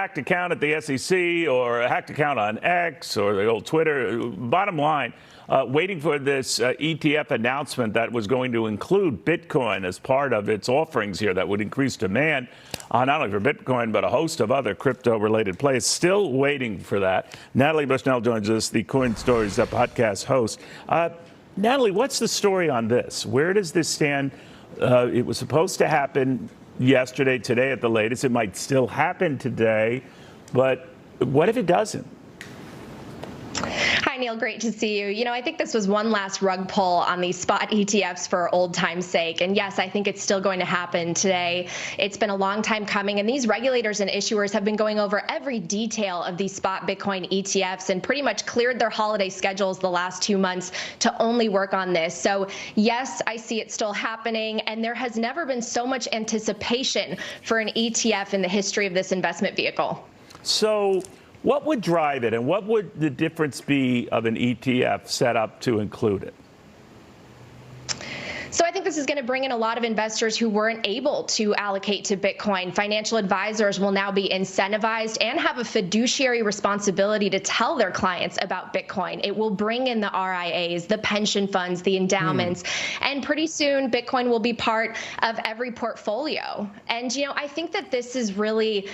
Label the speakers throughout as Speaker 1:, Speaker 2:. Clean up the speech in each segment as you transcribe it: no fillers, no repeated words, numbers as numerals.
Speaker 1: hacked account at the SEC or a hacked account on X or the old Twitter. Bottom line, waiting for this ETF announcement that was going to include Bitcoin as part of its offerings here that would increase demand, not only for Bitcoin, but a host of other crypto-related plays. Still waiting for that. Natalie Brunell joins us, the Coin Stories podcast host. Natalie, what's the story on this? Where does this stand? It was supposed to happen yesterday, today at the latest. It might still happen today, but what if it doesn't?
Speaker 2: Hi, Neil. Great to see you. I think this was one last rug pull on these spot ETFs for old time's sake. And yes, I think it's still going to happen today. It's been a long time coming, and these regulators and issuers have been going over every detail of these spot Bitcoin ETFs and pretty much cleared their holiday schedules the last 2 months to only work on this. So yes, I see it still happening, and there has never been so much anticipation for an ETF in the history of this investment vehicle.
Speaker 1: So what would drive it, and what would the difference be of an ETF set up to include it?
Speaker 2: So I think this is going to bring in a lot of investors who weren't able to allocate to Bitcoin. Financial advisors will now be incentivized and have a fiduciary responsibility to tell their clients about Bitcoin. It will bring in the RIAs, the pension funds, the endowments, and pretty soon Bitcoin will be part of every portfolio. And, I think that this is really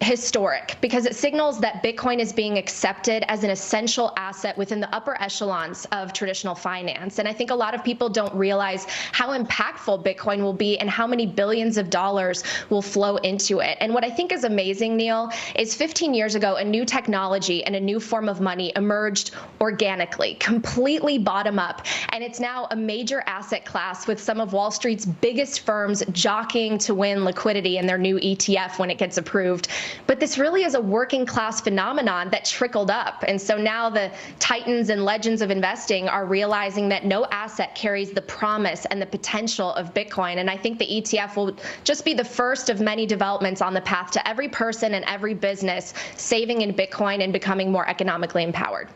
Speaker 2: historic because it signals that Bitcoin is being accepted as an essential asset within the upper echelons of traditional finance. And I think a lot of people don't realize how impactful Bitcoin will be and how many billions of dollars will flow into it. And what I think is amazing, Neil, is 15 years ago, a new technology and a new form of money emerged organically, completely bottom up. And it's now a major asset class with some of Wall Street's biggest firms jockeying to win liquidity in their new ETF when it gets approved. But this really is a working class phenomenon that trickled up. And so now the titans and legends of investing are realizing that no asset carries the promise and the potential of Bitcoin. And I think the ETF will just be the first of many developments on the path to every person and every business saving in Bitcoin and becoming more economically empowered.